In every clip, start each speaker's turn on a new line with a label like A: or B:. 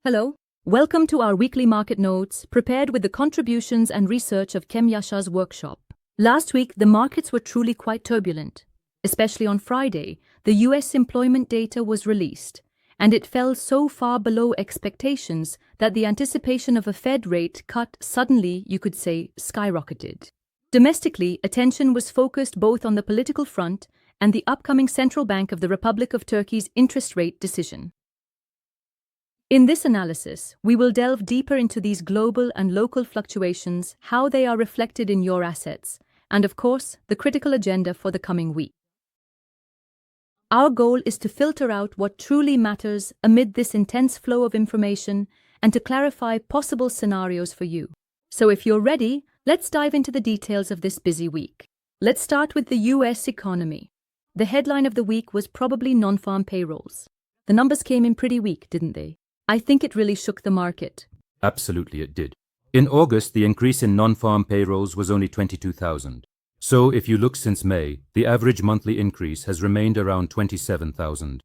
A: Hello. Welcome to our weekly market notes, prepared with the contributions and research of Yasar's workshop. Last week, the markets were truly quite turbulent. Especially on Friday, the US employment data was released, and it fell so far below expectations that the anticipation of a Fed rate cut suddenly, you could say, skyrocketed. Domestically, attention was focused both on the political front and the upcoming Central Bank of the Republic of Turkey's interest rate decision. In this analysis, we will delve deeper into these global and local fluctuations, how they are reflected in your assets, and of course, the critical agenda for the coming week. Our goal is to filter out what truly matters amid this intense flow of information and to clarify possible scenarios for you. So if you're ready, let's dive into the details of this busy week. Let's start with the US economy. The headline of the week was probably non-farm payrolls. The numbers came in pretty weak, didn't they? I think it really shook the market.
B: Absolutely it did. In August, the increase in non-farm payrolls was only 22,000. So if you look since May, the average monthly increase has remained around 27,000.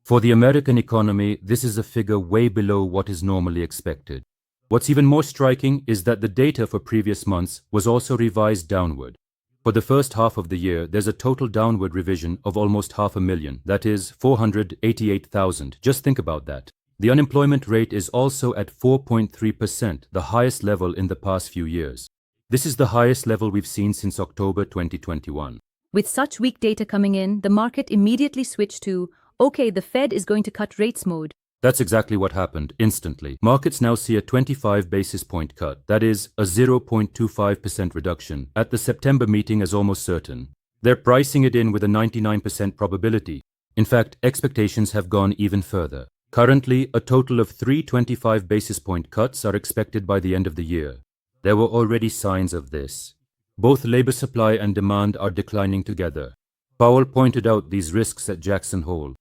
B: For the American economy, this is a figure way below what is normally expected. What's even more striking is that the data for previous months was also revised downward. For the first half of the year, there's a total downward revision of almost 500,000, that is 488,000. Just think about that. The unemployment rate is also at 4.3%, the highest level in the past few years. This is the highest level we've seen since October 2021.
A: With such weak data coming in, the market immediately switched to, okay, the Fed is going to cut rates mode.
B: That's exactly what happened, instantly. Markets now see a 25 basis point cut, that is, a 0.25% reduction, at the September meeting as almost certain. They're pricing it in with a 99% probability. In fact, expectations have gone even further. Currently, a total of 3 25 basis point cuts are expected by the end of the year. There were already signs of this. Both labor supply and demand are declining together. Powell pointed out these risks at Jackson Hole.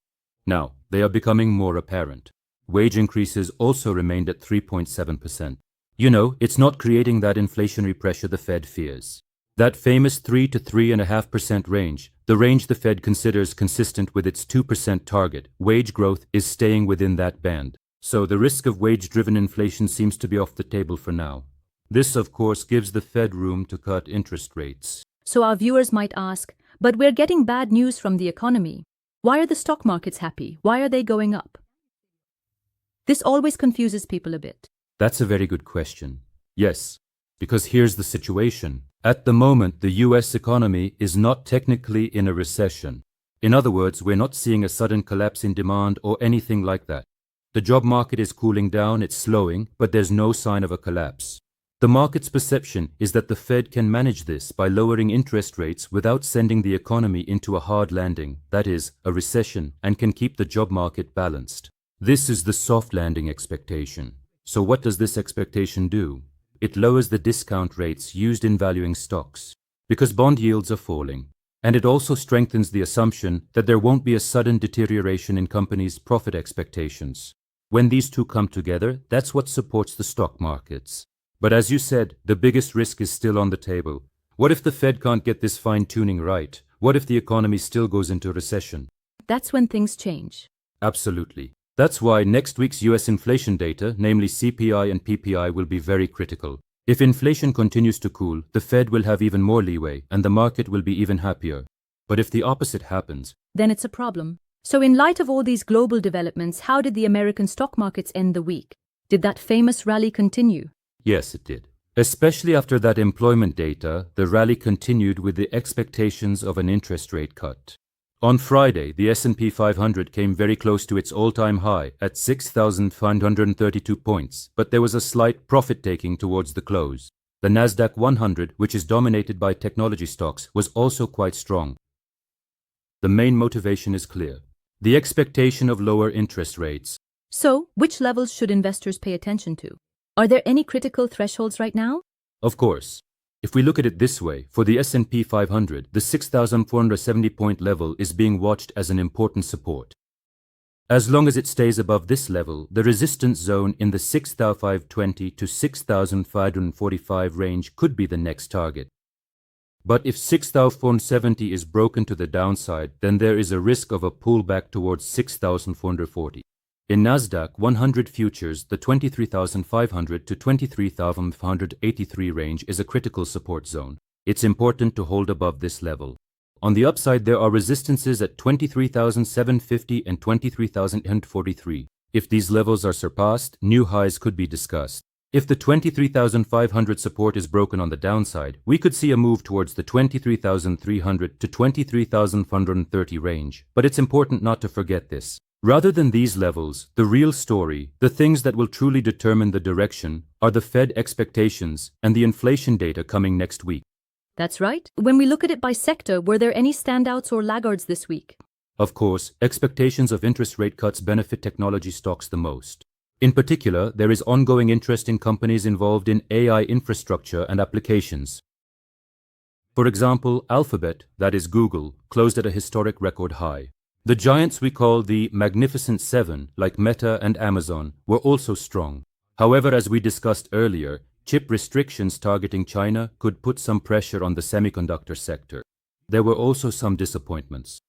B: Now, they are becoming more apparent. Wage increases also remained at 3.7%. You know, it's not creating that inflationary pressure the Fed fears. That famous 3 to 3.5% range, the range the Fed considers consistent with its 2% target, wage growth is staying within that band. So the risk of wage-driven inflation seems to be off the table for now. This, of course, gives the Fed room to cut interest rates.
A: So our viewers might ask, but we're getting bad news from the economy. Why are the stock markets happy? Why are they going up? This always confuses people a bit.
B: That's a very good question. Yes, because here's the situation. At the moment, the US economy is not technically in a recession. In other words, we're not seeing a sudden collapse in demand or anything like that. The job market is cooling down, it's slowing, but there's no sign of a collapse. The market's perception is that the Fed can manage this by lowering interest rates without sending the economy into a hard landing, that is, a recession, and can keep the job market balanced. This is the soft landing expectation. So what does this expectation do? It lowers the discount rates used in valuing stocks, because bond yields are falling. And it also strengthens the assumption that there won't be a sudden deterioration in companies' profit expectations. When these two come together, that's what supports the stock markets. But as you said, the biggest risk is still on the table. What if the Fed can't get this fine-tuning right? What if the economy still goes into recession?
A: That's when things change.
B: Absolutely. That's why next week's US inflation data, namely CPI and PPI, will be very critical. If inflation continues to cool, the Fed will have even more leeway and the market will be even happier. But if the opposite happens,
A: then it's a problem. So in light of all these global developments, how did the American stock markets end the week? Did that famous rally continue?
B: Yes, it did. Especially after that employment data, the rally continued with the expectations of an interest rate cut. On Friday, the S&P 500 came very close to its all-time high at 6,532 points, but there was a slight profit-taking towards the close. The Nasdaq 100, which is dominated by technology stocks, was also quite strong. The main motivation is clear: the expectation of lower interest rates.
A: So, which levels should investors pay attention to? Are there any critical thresholds right now?
B: Of course. If we look at it this way, for the S&P 500, the 6,470-point level is being watched as an important support. As long as it stays above this level, the resistance zone in the 6,520 to 6,545 range could be the next target. But if 6,470 is broken to the downside, then there is a risk of a pullback towards 6,440. In Nasdaq 100 futures, the 23,500 to 23,583 range is a critical support zone. It's important to hold above this level. On the upside, there are resistances at 23,750 and 23,043. If these levels are surpassed, new highs could be discussed. If the 23,500 support is broken on the downside, we could see a move towards the 23,300 to 23,530 range. But it's important not to forget this. Rather than these levels, the real story, the things that will truly determine the direction, are the Fed expectations and the inflation data coming next week.
A: That's right. When we look at it by sector, were there any standouts or laggards this week?
B: Of course, expectations of interest rate cuts benefit technology stocks the most. In particular, there is ongoing interest in companies involved in AI infrastructure and applications. For example, Alphabet, that is Google, closed at a historic record high. The giants we call the Magnificent Seven, like Meta and Amazon, were also strong. However, as we discussed earlier, chip restrictions targeting China could put some pressure on the semiconductor sector. There were also some disappointments.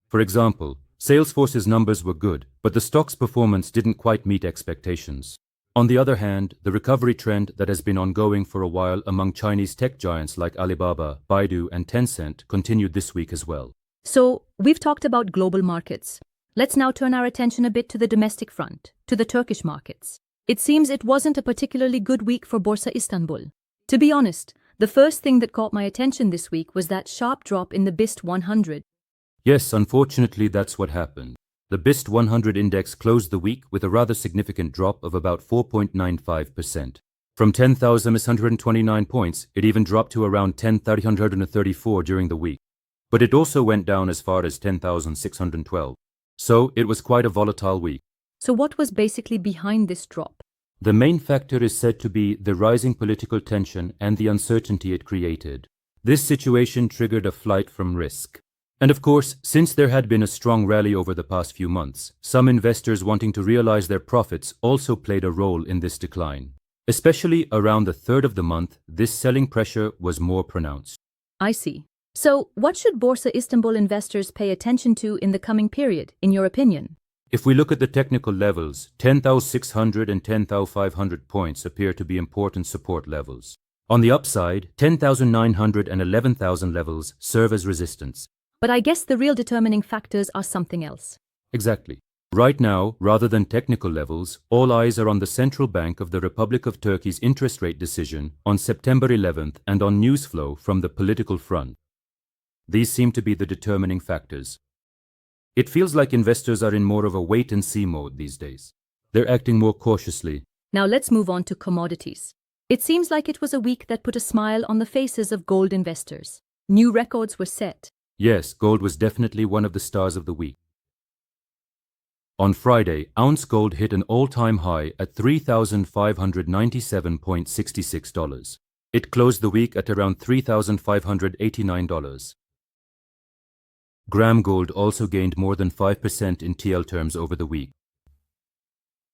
B: For example, Salesforce's numbers were good, but the stock's performance didn't quite meet expectations. On the other hand, the recovery trend that has been ongoing for a while among Chinese tech giants like Alibaba, Baidu, and Tencent continued this week as well.
A: So, we've talked about global markets. Let's now turn our attention a bit to the domestic front, to the Turkish markets. It seems it wasn't a particularly good week for Borsa Istanbul. To be honest, the first thing that caught my attention this week was that sharp drop in the BIST 100.
B: Yes, unfortunately that's what happened. The BIST 100 index closed the week with a rather significant drop of about 4.95%. From 10,129 points, it even dropped to around 10,334 during the week. But it also went down as far as 10,612. So it was quite a volatile week.
A: So what was basically behind this drop?
B: The main factor is said to be the rising political tension and the uncertainty it created. This situation triggered a flight from risk. And of course, since there had been a strong rally over the past few months, some investors wanting to realize their profits also played a role in this decline. Especially around the third of the month, this selling pressure was more pronounced.
A: I see. So, what should Borsa Istanbul investors pay attention to in the coming period, in your opinion?
B: If we look at the technical levels, 10,600 and 10,500 points appear to be important support levels. On the upside, 10,900 and 11,000 levels serve as resistance.
A: But I guess the real determining factors are something else.
B: Exactly. Right now, rather than technical levels, all eyes are on the Central Bank of the Republic of Turkey's interest rate decision on September 11th and on news flow from the political front. These seem to be the determining factors. It feels like investors are in more of a wait-and-see mode these days. They're acting more cautiously.
A: Now let's move on to commodities. It seems like it was a week that put a smile on the faces of gold investors. New records were set.
B: Yes, gold was definitely one of the stars of the week. On Friday, ounce gold hit an all-time high at $3,597.66. It closed the week at around $3,589. Gram gold also gained more than 5% in TL terms over the week.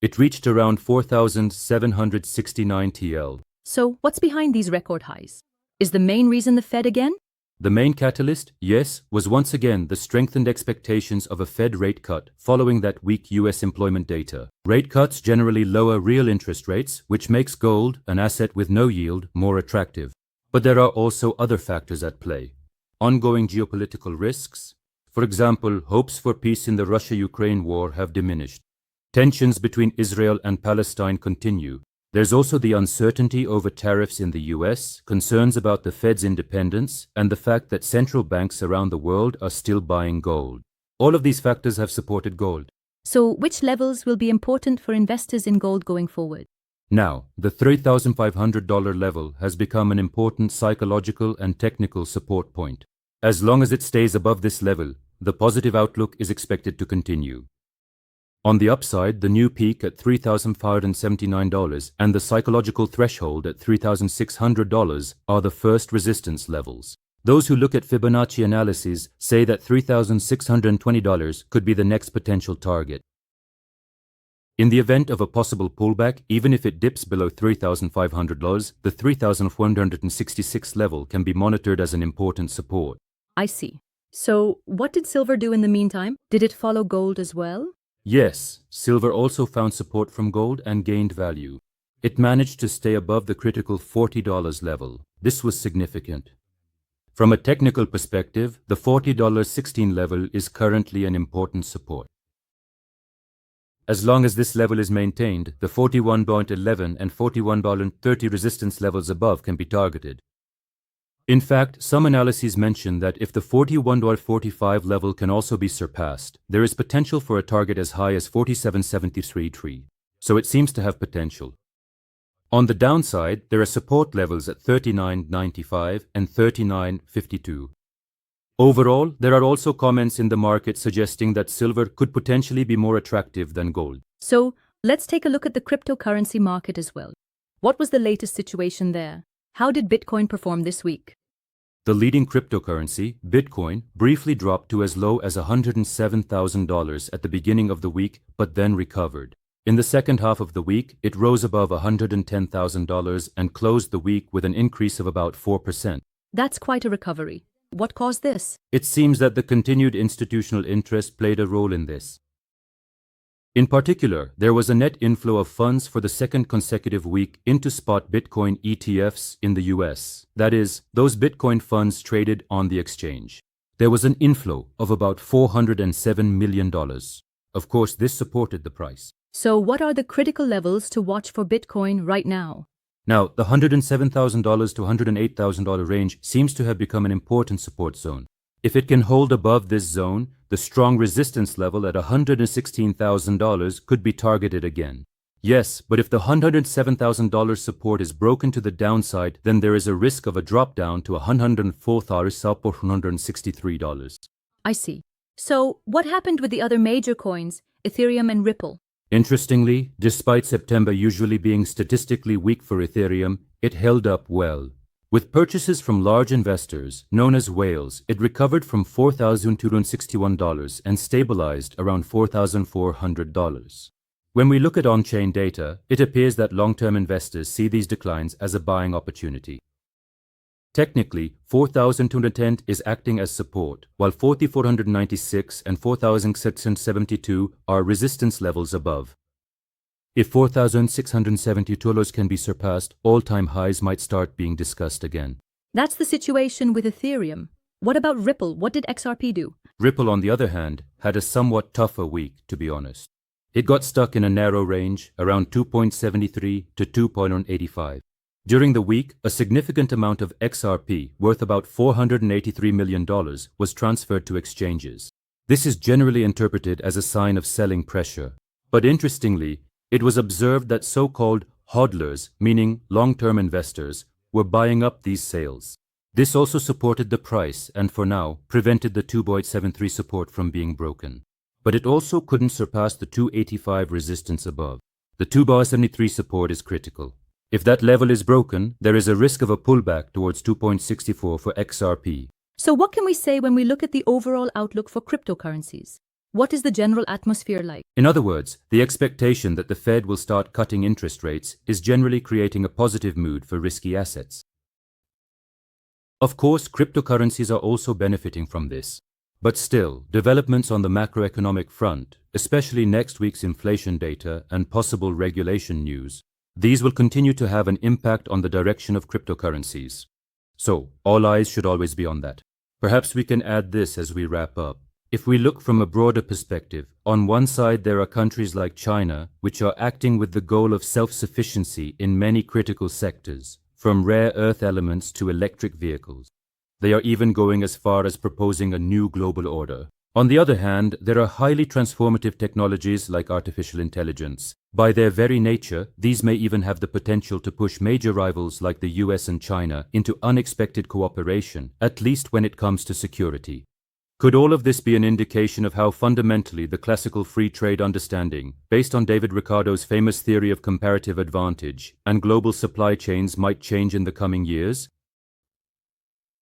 B: It reached around 4,769 TL.
A: So, what's behind these record highs? Is the main reason the Fed again?
B: The main catalyst, yes, was once again the strengthened expectations of a Fed rate cut following that weak US employment data. Rate cuts generally lower real interest rates, which makes gold, an asset with no yield, more attractive. But there are also other factors at play. Ongoing geopolitical risks. For example, hopes for peace in the Russia-Ukraine war have diminished. Tensions between Israel and Palestine continue. There's also the uncertainty over tariffs in the US, concerns about the Fed's independence, and the fact that central banks around the world are still buying gold. All of these factors have supported gold.
A: So, which levels will be important for investors in gold going forward?
B: Now, the $3,500 level has become an important psychological and technical support point. As long as it stays above this level, the positive outlook is expected to continue. On the upside, the new peak at $3,579 and the psychological threshold at $3,600 are the first resistance levels. Those who look at Fibonacci analyses say that $3,620 could be the next potential target. In the event of a possible pullback, even if it dips below $3,500, the $3,466 level can be monitored as an important support.
A: I see. So, what did silver do in the meantime? Did it follow gold as well?
B: Yes, silver also found support from gold and gained value. It managed to stay above the critical $40 level. This was significant. From a technical perspective, the $40.16 level is currently an important support. As long as this level is maintained, the $41.11 and $41.30 resistance levels above can be targeted. In fact, some analyses mention that if the $41.45 level can also be surpassed, there is potential for a target as high as $47.73. So it seems to have potential. On the downside, there are support levels at $39.95 and $39.52. Overall, there are also comments in the market suggesting that silver could potentially be more attractive than gold.
A: So, let's take a look at the cryptocurrency market as well. What was the latest situation there? How did Bitcoin perform this week?
B: The leading cryptocurrency, Bitcoin, briefly dropped to as low as $107,000 at the beginning of the week, but then recovered. In the second half of the week, it rose above $110,000 and closed the week with an increase of about 4%.
A: That's quite a recovery. What caused this?
B: It seems that the continued institutional interest played a role in this. In particular, there was a net inflow of funds for the second consecutive week into spot Bitcoin ETFs in the US, that is, those Bitcoin funds traded on the exchange. There was an inflow of about $407 million. Of course, this supported the price.
A: So, what are the critical levels to watch for Bitcoin right now?
B: Now, the $107,000 to $108,000 range seems to have become an important support zone. If it can hold above this zone, the strong resistance level at $116,000 could be targeted again. Yes, but if the $107,000 support is broken to the downside, then there is a risk of a drop down to $104,163.
A: I see. So, what happened with the other major coins, Ethereum and Ripple?
B: Interestingly, despite September usually being statistically weak for Ethereum, it held up well. With purchases from large investors, known as whales, it recovered from $4,261 and stabilized around $4,400. When we look at on-chain data, it appears that long-term investors see these declines as a buying opportunity. Technically, 4,210 is acting as support, while 4,496 and 4,672 are resistance levels above. If $4,672 can be surpassed, all-time highs might start being discussed again.
A: That's the situation with Ethereum. What about Ripple? What did XRP do?
B: Ripple, on the other hand, had a somewhat tougher week, to be honest. It got stuck in a narrow range, around 2.73 to 2.85. During the week, a significant amount of XRP, worth about $483 million, was transferred to exchanges. This is generally interpreted as a sign of selling pressure. But interestingly, it was observed that so-called hodlers, meaning long-term investors, were buying up these sales. This also supported the price and, for now, prevented the 2.73 support from being broken. But it also couldn't surpass the 285 resistance above. The 2.73 support is critical. If that level is broken, there is a risk of a pullback towards 2.64 for XRP.
A: So what can we say when we look at the overall outlook for cryptocurrencies? What is the general atmosphere like?
B: In other words, the expectation that the Fed will start cutting interest rates is generally creating a positive mood for risky assets. Of course, cryptocurrencies are also benefiting from this. But still, developments on the macroeconomic front, especially next week's inflation data and possible regulation news, these will continue to have an impact on the direction of cryptocurrencies. So, all eyes should always be on that. Perhaps we can add this as we wrap up. If we look from a broader perspective, on one side there are countries like China, which are acting with the goal of self-sufficiency in many critical sectors, from rare earth elements to electric vehicles. They are even going as far as proposing a new global order. On the other hand, there are highly transformative technologies like artificial intelligence. By their very nature, these may even have the potential to push major rivals like the US and China into unexpected cooperation, at least when it comes to security. Could all of this be an indication of how fundamentally the classical free trade understanding, based on David Ricardo's famous theory of comparative advantage, and global supply chains might change in the coming years?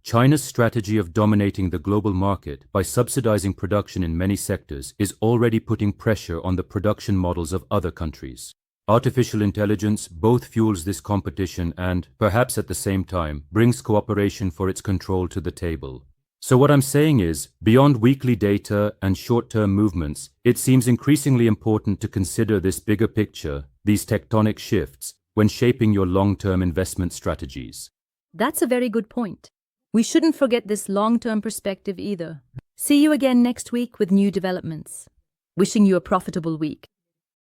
B: China's strategy of dominating the global market by subsidizing production in many sectors is already putting pressure on the production models of other countries. Artificial intelligence both fuels this competition and, perhaps at the same time, brings cooperation for its control to the table. So what I'm saying is, beyond weekly data and short-term movements, it seems increasingly important to consider this bigger picture, these tectonic shifts, when shaping your long-term investment strategies.
A: That's a very good point. We shouldn't forget this long-term perspective either. See you again next week with new developments. Wishing you a profitable week.